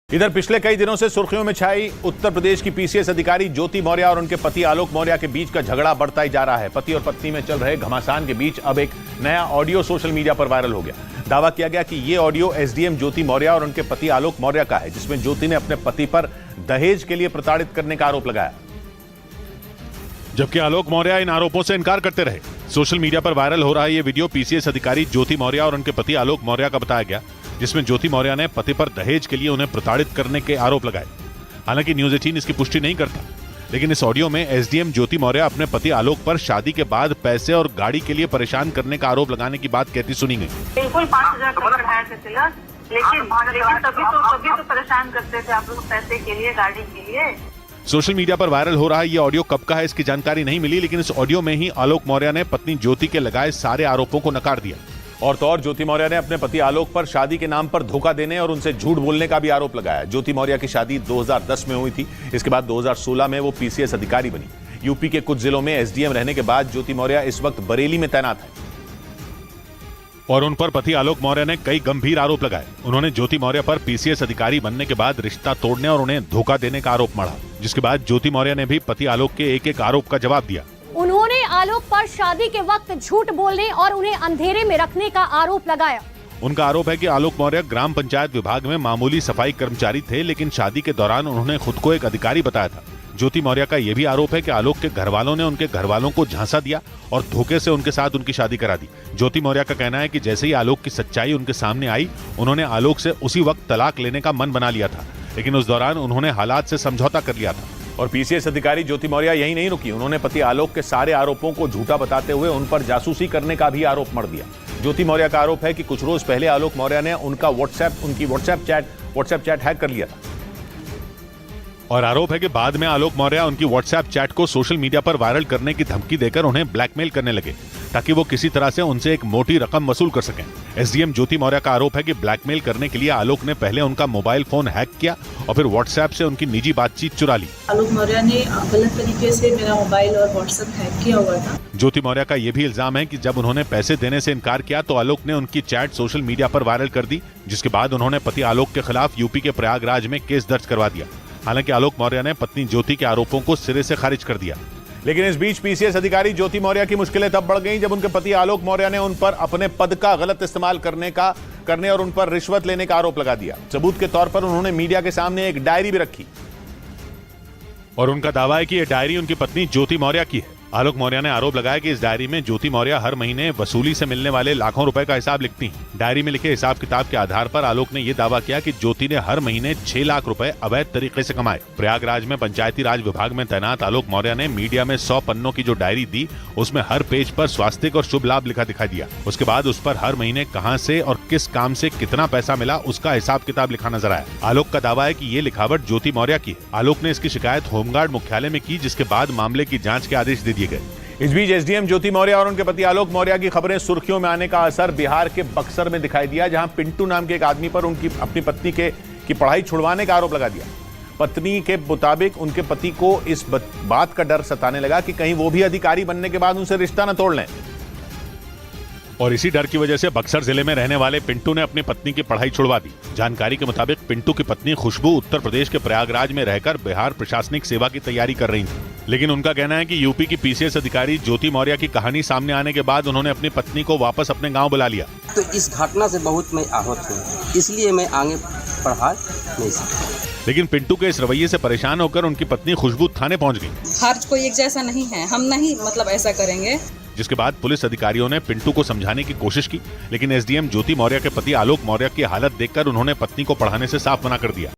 इधर पिछले कई दिनों से सुर्खियों में छाई उत्तर प्रदेश की पीसीएस अधिकारी ज्योति मौर्य और उनके पति आलोक मौर्य के बीच का झगड़ा बढ़ता ही जा रहा है। पति और पत्नी में चल रहे घमासान के बीच अब एक नया ऑडियो सोशल मीडिया पर वायरल हो गया। दावा किया गया कि ये ऑडियो एसडीएम ज्योति मौर्य और उनके पति आलोक मौर्य का है, जिसमें ज्योति ने अपने पति पर दहेज के लिए प्रताड़ित करने का आरोप लगाया, जबकि आलोक मौर्य इन आरोपों से इनकार करते रहे। सोशल मीडिया पर वायरल हो रहा ये वीडियो पीसीएस अधिकारी ज्योति मौर्य और उनके पति आलोक मौर्य का बताया गया, जिसमें ज्योति मौर्य ने पति पर दहेज के लिए उन्हें प्रताड़ित करने के आरोप लगाए। हालांकि न्यूज़ 18 इसकी पुष्टि नहीं करता, लेकिन इस ऑडियो में एसडीएम ज्योति मौर्य अपने पति आलोक पर शादी के बाद पैसे और गाड़ी के लिए परेशान करने का आरोप लगाने की बात कहती सुनी गई। बिल्कुल 5,000 का बढ़ाया था, लेकिन तभी तो परेशान करते थे आप लोग पैसे के लिए, गाड़ी के लिए। सोशल मीडिया पर वायरल हो रहा ये ऑडियो कब का है इसकी जानकारी नहीं मिली, लेकिन इस ऑडियो में ही आलोक मौर्य ने पत्नी ज्योति के लगाए सारे आरोपों को नकार दिया। और तो और ज्योति मौर्य ने अपने पति आलोक पर शादी के नाम पर धोखा देने और उनसे झूठ बोलने का भी आरोप लगाया। ज्योति मौर्य की शादी 2010 में हुई थी। इसके बाद 2016 में वो पीसीएस अधिकारी बनी। यूपी के कुछ जिलों में एसडीएम रहने के बाद ज्योति मौर्य इस वक्त बरेली में तैनात है और उन पर पति आलोक मौर्य ने कई गंभीर आरोप लगाए। उन्होंने ज्योति मौर्य पर पीसीएस अधिकारी बनने के बाद रिश्ता तोड़ने और उन्हें धोखा देने का आरोप मढ़ा, जिसके बाद ज्योति मौर्य ने भी पति आलोक के एक एक आरोप का जवाब दिया। उन्होंने आलोक पर शादी के वक्त झूठ बोलने और उन्हें अंधेरे में रखने का आरोप लगाया। उनका आरोप है कि आलोक मौर्य ग्राम पंचायत विभाग में मामूली सफाई कर्मचारी थे, लेकिन शादी के दौरान उन्होंने खुद को एक अधिकारी बताया था। ज्योति मौर्य का यह भी आरोप है कि आलोक के घर वालों ने उनके घर वालों को झांसा दिया और धोखे से उनके साथ उनकी शादी करा दी। ज्योति मौर्य का कहना है कि जैसे ही आलोक की सच्चाई उनके सामने आई, उन्होंने आलोक से उसी वक्त तलाक लेने का मन बना लिया था, लेकिन उस दौरान उन्होंने हालात से समझौता कर लिया था। और पीसीएस अधिकारी ज्योति मौर्य यही नहीं रुकी, उन्होंने पति आलोक के सारे आरोपों को झूठा बताते हुए उन पर जासूसी करने का भी आरोप मढ़ दिया। ज्योति मौर्य का आरोप है कि कुछ रोज पहले आलोक मौर्य ने उनकी व्हाट्सएप चैट हैक कर लिया था और आरोप है कि बाद में आलोक मौर्य उनकी व्हाट्सएप चैट को सोशल मीडिया पर वायरल करने की धमकी देकर उन्हें ब्लैकमेल करने लगे, ताकि वो किसी तरह से उनसे एक मोटी रकम वसूल कर सकें। एसडीएम ज्योति मौर्य का आरोप है कि ब्लैकमेल करने के लिए आलोक ने पहले उनका मोबाइल फोन हैक किया और फिर व्हाट्सएप से उनकी निजी बातचीत चुरा ली। आलोक मौर्य ने गलत तरीके से मेरा मोबाइल और व्हाट्सएप हैक किया हुआ था। ज्योति मौर्य का यह भी इल्जाम है कि जब उन्होंने पैसे देने से इनकार किया तो आलोक ने उनकी चैट सोशल मीडिया पर वायरल कर दी, जिसके बाद उन्होंने पति आलोक के खिलाफ यूपी के प्रयागराज में केस दर्ज करवा दिया। हालांकि आलोक मौर्य ने पत्नी ज्योति के आरोपों को सिरे से खारिज कर दिया। लेकिन इस बीच पीसीएस अधिकारी ज्योति मौर्य की मुश्किलें तब बढ़ गईं जब उनके पति आलोक मौर्य ने उन पर अपने पद का गलत इस्तेमाल करने और उन पर रिश्वत लेने का आरोप लगा दिया। सबूत के तौर पर उन्होंने मीडिया के सामने एक डायरी भी रखी और उनका दावा है कि यह डायरी उनकी पत्नी ज्योति मौर्य की है। आलोक मौर्य ने आरोप लगाया कि इस डायरी में ज्योति मौर्य हर महीने वसूली से मिलने वाले लाखों रुपए का हिसाब लिखती हैं। डायरी में लिखे हिसाब किताब के आधार पर आलोक ने यह दावा किया कि ज्योति ने हर महीने 6 लाख रुपए अवैध तरीके से कमाए। प्रयागराज में पंचायती राज विभाग में तैनात आलोक मौर्य ने मीडिया में 100 पन्नों की जो डायरी दी, उसमें हर पेज पर स्वास्थ्य और शुभ लाभ लिखा दिखाई दिया। उसके बाद उस पर हर महीने कहां से और किस काम से कितना पैसा मिला उसका हिसाब किताब लिखा नजर आया। आलोक का दावा है कि ये लिखावट ज्योति मौर्य की है। आलोक ने इसकी शिकायत होमगार्ड मुख्यालय में की, जिसके बाद मामले की जांच के आदेश दे दिए गए। इस बीच एसडीएम ज्योति मौर्य और उनके पति आलोक मौर्य की खबरें सुर्खियों में आने का असर बिहार के बक्सर में दिखाई दिया, जहां पिंटू नाम के एक आदमी पर अपनी पत्नी की पढ़ाई छुड़वाने का आरोप लगा दिया। पत्नी के मुताबिक उनके पति को इस बात का डर सताने लगा कि कहीं वो भी अधिकारी बनने के बाद उनसे रिश्ता न तोड़ लें, और इसी डर की वजह से बक्सर जिले में रहने वाले पिंटू ने अपनी पत्नी की पढ़ाई छुड़वा दी। जानकारी के मुताबिक पिंटू की पत्नी खुशबू उत्तर प्रदेश के प्रयागराज में रहकर बिहार प्रशासनिक सेवा की तैयारी कर रही थी, लेकिन उनका कहना है कि यूपी की पीसीएस अधिकारी ज्योति मौर्य की कहानी सामने आने के बाद उन्होंने अपनी पत्नी को वापस अपने गाँव बुला लिया। तो इस घटना से बहुत मैं आहत हूँ, इसलिए मैं आगे पढ़ा नहीं सकता। लेकिन पिंटू के इस रवैये से परेशान होकर उनकी पत्नी खुशबू थाने पहुंच गई। हर कोई एक जैसा नहीं है, हम नहीं ऐसा करेंगे। जिसके बाद पुलिस अधिकारियों ने पिंटू को समझाने की कोशिश की, लेकिन एसडीएम ज्योति मौर्य के पति आलोक मौर्य की हालत देखकर उन्होंने पत्नी को पढ़ाने से साफ मना कर दिया।